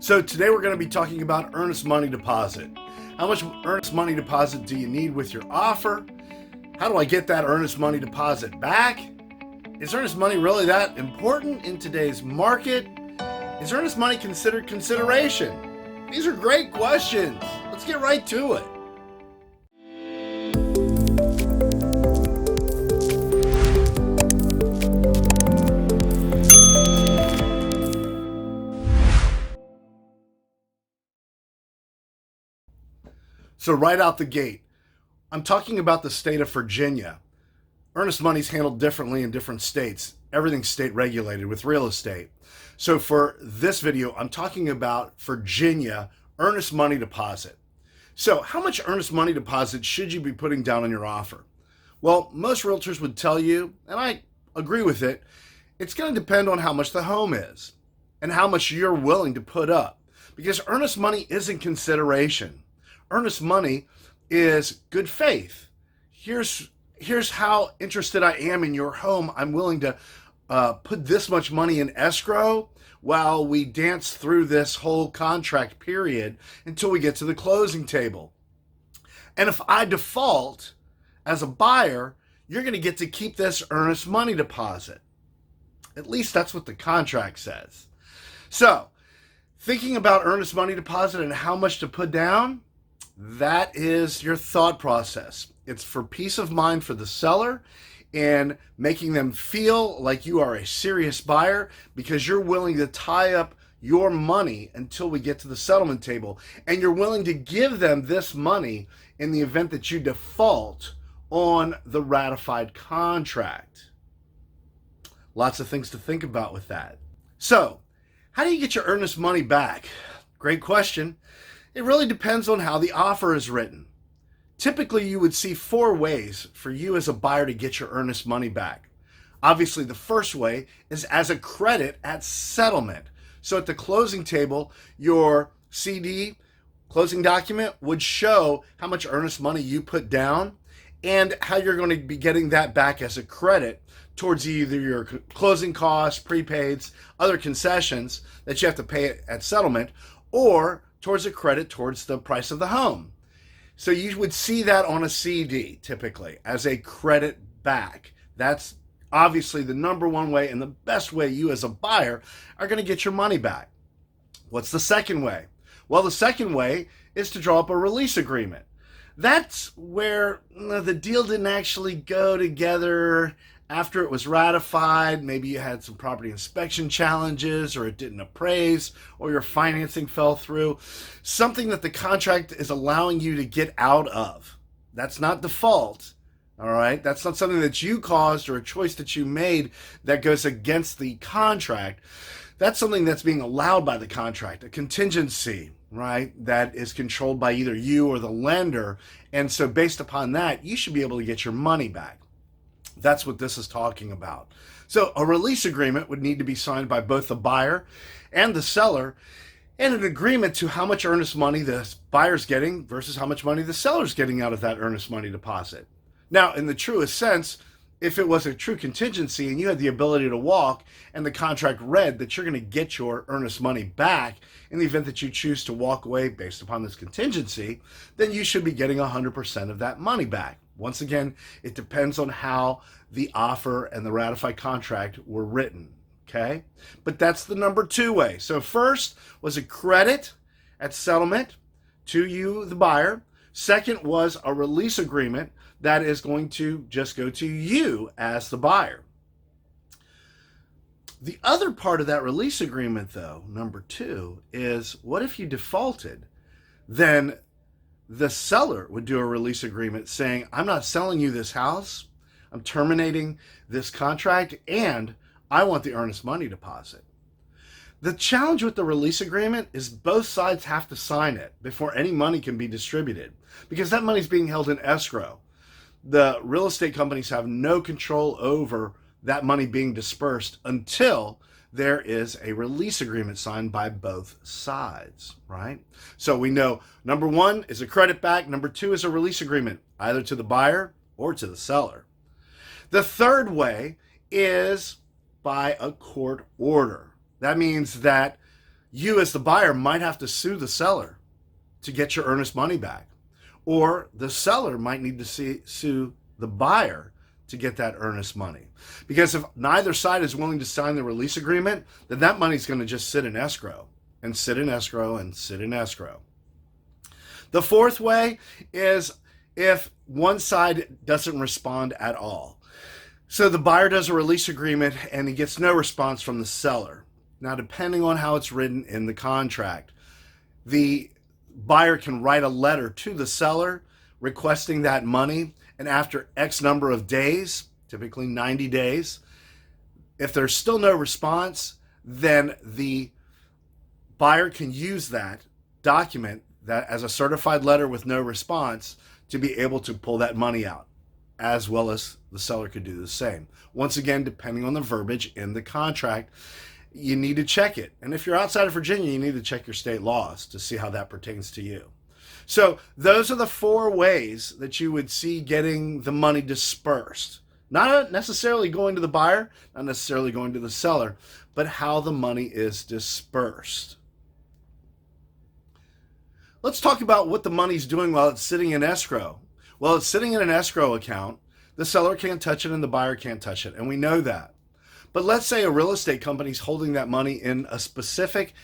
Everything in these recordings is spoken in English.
So today we're going to be talking about earnest money deposit. How much earnest money deposit do you need with your offer? How do I get that earnest money deposit back? Is earnest money really that important in today's market? Is earnest money considered consideration? These are great questions. Let's get right to it. So right out the gate, I'm talking about the state of Virginia. Earnest money is handled differently in different states. Everything's state regulated with real estate. So for this video, I'm talking about Virginia earnest money deposit. So how much earnest money deposit should you be putting down on your offer? Well, most realtors would tell you, and I agree with it, it's going to depend on how much the home is and how much you're willing to put up, because earnest money isn't consideration. Earnest money is good faith. Here's how interested I am in your home. I'm willing to put this much money in escrow while we dance through this whole contract period until we get to the closing table. And if I default as a buyer, you're going to get to keep this earnest money deposit. At least that's what the contract says. So, thinking about earnest money deposit and how much to put down, that is your thought process. It's for peace of mind for the seller and making them feel like you are a serious buyer because you're willing to tie up your money until we get to the settlement table. And you're willing to give them this money in the event that you default on the ratified contract. Lots of things to think about with that. So, how do you get your earnest money back? Great question. It really depends on how the offer is written. Typically, you would see 4 ways for you as a buyer to get your earnest money back. Obviously, the first way is as a credit at settlement. So at the closing table, your CD, closing document, would show how much earnest money you put down and how you're going to be getting that back as a credit towards either your closing costs, prepaids, other concessions that you have to pay at settlement, or towards a credit towards the price of the home. So you would see that on a CD typically as a credit back. That's obviously the number one way and the best way you as a buyer are going to get your money back. What's the second way? Well, the second way is to draw up a release agreement. That's where the deal didn't actually go together after it was ratified. Maybe you had some property inspection challenges, or it didn't appraise, or your financing fell through. Something that the contract is allowing you to get out of. That's not default, all right? That's not something that you caused or a choice that you made that goes against the contract. That's something that's being allowed by the contract, a contingency, right, that is controlled by either you or the lender. And so based upon that, you should be able to get your money back. That's what this is talking about. So a release agreement would need to be signed by both the buyer and the seller, and an agreement to how much earnest money the buyer's getting versus how much money the seller's getting out of that earnest money deposit. Now, in the truest sense, if it was a true contingency and you had the ability to walk and the contract read that you're going to get your earnest money back in the event that you choose to walk away based upon this contingency, then you should be getting 100% of that money back. Once again, it depends on how the offer and the ratified contract were written, okay? But that's the number 2 way. So first was a credit at settlement to you, the buyer. Second was a release agreement that is going to just go to you as the buyer. The other part of that release agreement, though, number 2, is what if you defaulted? Then the seller would do a release agreement saying, I'm not selling you this house, I'm terminating this contract, and I want the earnest money deposit. The challenge with the release agreement is both sides have to sign it before any money can be distributed, because that money is being held in escrow. The real estate companies have no control over that money being dispersed until there is a release agreement signed by both sides, right? So we know number 1 is a credit back, number 2 is a release agreement, either to the buyer or to the seller. The third way is by a court order. That means that you as the buyer might have to sue the seller to get your earnest money back. Or the seller might need to sue the buyer to get that earnest money. Because if neither side is willing to sign the release agreement, then that money's going to just sit in escrow and sit in escrow and sit in escrow. The fourth way is if one side doesn't respond at all. So the buyer does a release agreement and he gets no response from the seller. Now, depending on how it's written in the contract, the buyer can write a letter to the seller requesting that money, and after X number of days, typically 90 days, if there's still no response, then the buyer can use that document that as a certified letter with no response to be able to pull that money out, as well as the seller could do the same. Once again, depending on the verbiage in the contract, you need to check it. And if you're outside of Virginia, you need to check your state laws to see how that pertains to you. So those are the four ways that you would see getting the money dispersed. Not necessarily going to the buyer, not necessarily going to the seller, but how the money is dispersed. Let's talk about what the money's doing while it's sitting in escrow. Well, it's sitting in an escrow account. The seller can't touch it and the buyer can't touch it, and we know that. But let's say a real estate company's holding that money in a specific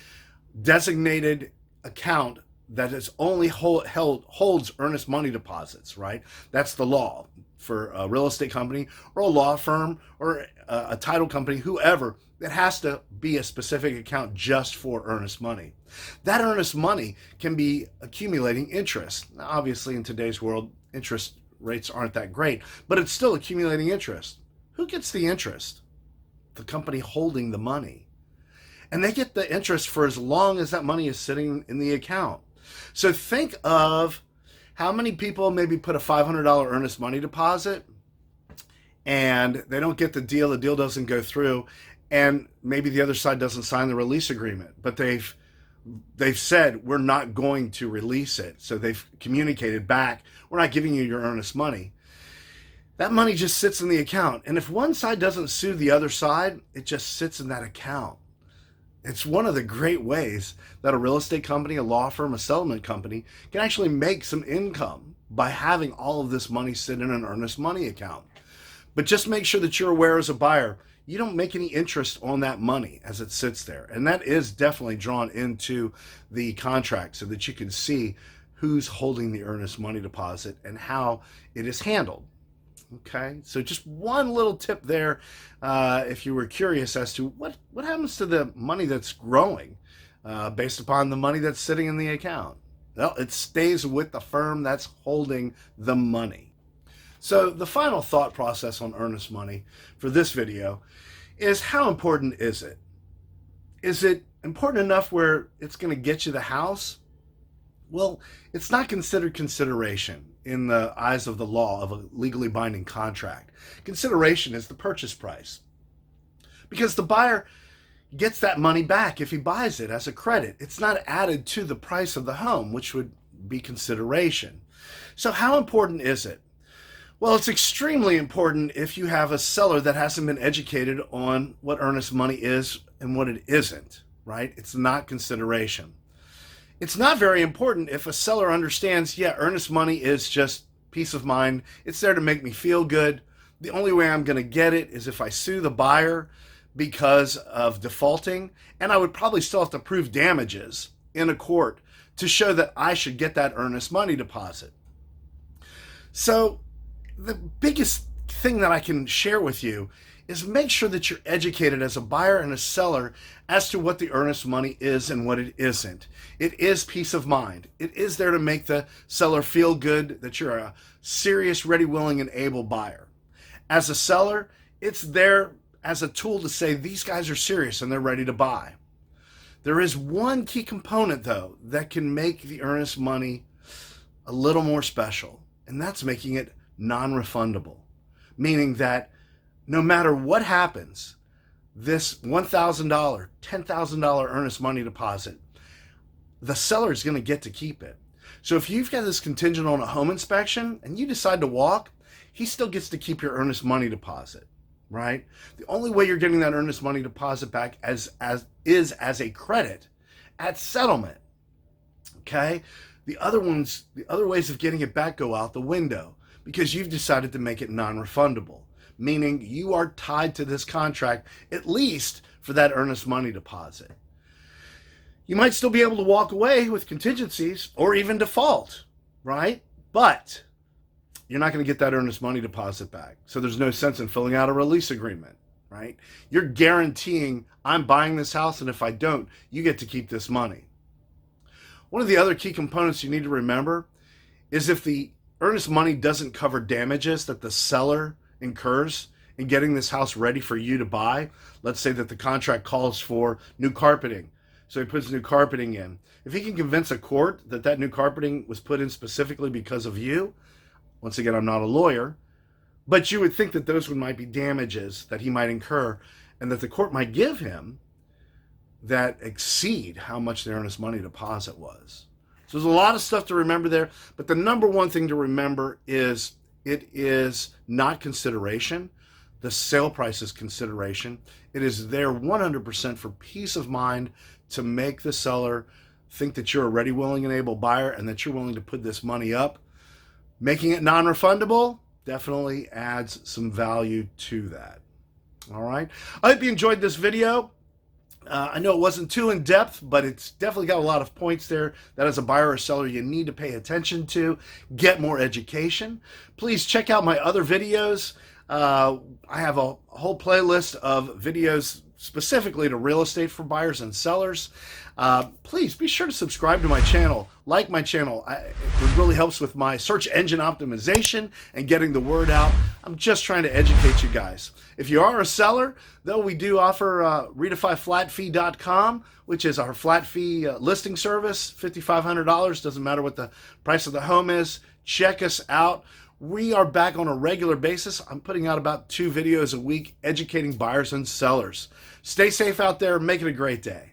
designated account that is only holds earnest money deposits, right? That's the law for a real estate company or a law firm or a title company, whoever. It has to be a specific account just for earnest money. That earnest money can be accumulating interest. Now, obviously, in today's world, interest rates aren't that great, but it's still accumulating interest. Who gets the interest? The company holding the money. And they get the interest for as long as that money is sitting in the account. So think of how many people maybe put a $500 earnest money deposit and they don't get the deal doesn't go through, and maybe the other side doesn't sign the release agreement, but they've said, we're not going to release it. So they've communicated back, we're not giving you your earnest money. That money just sits in the account. And if one side doesn't sue the other side, it just sits in that account. It's one of the great ways that a real estate company, a law firm, a settlement company can actually make some income by having all of this money sit in an earnest money account. But just make sure that you're aware as a buyer, you don't make any interest on that money as it sits there. And that is definitely drawn into the contract so that you can see who's holding the earnest money deposit and how it is handled. Okay, so just one little tip there, if you were curious as to what happens to the money that's growing based upon the money that's sitting in the account. Well, it stays with the firm that's holding the money. So the final thought process on earnest money for this video is, how important is it? Is it important enough where it's going to get you the house? Well, it's not considered consideration in the eyes of the law of a legally binding contract. Consideration is the purchase price, because the buyer gets that money back if he buys it as a credit. It's not added to the price of the home, which would be consideration. So how important is it? Well, it's extremely important if you have a seller that hasn't been educated on what earnest money is and what it isn't, right? It's not consideration. It's not very important if a seller understands, earnest money is just peace of mind. It's there to make me feel good. The only way I'm going to get it is if I sue the buyer because of defaulting, and I would probably still have to prove damages in a court to show that I should get that earnest money deposit. So the biggest thing that I can share with you is make sure that you're educated as a buyer and a seller as to what the earnest money is and what it isn't. It is peace of mind. It is there to make the seller feel good that you're a serious, ready, willing, and able buyer. As a seller, it's there as a tool to say, these guys are serious and they're ready to buy. There is one key component, though, that can make the earnest money a little more special, and that's making it non-refundable, meaning that no matter what happens, this $1,000, $10,000 earnest money deposit, the seller is going to get to keep it. So if you've got this contingent on a home inspection and you decide to walk, he still gets to keep your earnest money deposit, right? The only way you're getting that earnest money deposit back is as a credit, at settlement. Okay? The other ways of getting it back go out the window because you've decided to make it non-refundable, meaning you are tied to this contract at least for that earnest money deposit. You might still be able to walk away with contingencies or even default, right? But you're not going to get that earnest money deposit back. So there's no sense in filling out a release agreement, right? You're guaranteeing I'm buying this house, and if I don't, you get to keep this money. One of the other key components you need to remember is if the earnest money doesn't cover damages that the seller incurs in getting this house ready for you to buy. Let's say that the contract calls for new carpeting, so he puts new carpeting in. If he can convince a court that that new carpeting was put in specifically because of you, once again, I'm not a lawyer, but you would think that those might be damages that he might incur and that the court might give him that exceed how much the earnest money deposit was. So there's a lot of stuff to remember there, but the number one thing to remember is it is not consideration. The sale price is consideration. It is there 100% for peace of mind to make the seller think that you're a ready, willing, and able buyer and that you're willing to put this money up. Making it non-refundable definitely adds some value to that. All right. I hope you enjoyed this video. I know it wasn't too in-depth, but it's definitely got a lot of points there that as a buyer or seller you need to pay attention to, get more education. Please check out my other videos. I have a whole playlist of videos specifically to real estate for buyers and sellers. Please be sure to subscribe to my channel, like my channel. It really helps with my search engine optimization and getting the word out. I'm just trying to educate you guys. If you are a seller, though, we do offer redefyflatfee.com, which is our flat fee listing service, $5,500. Doesn't matter what the price of the home is. Check us out. We are back on a regular basis. I'm putting out about 2 videos a week educating buyers and sellers. Stay safe out there. Make it a great day.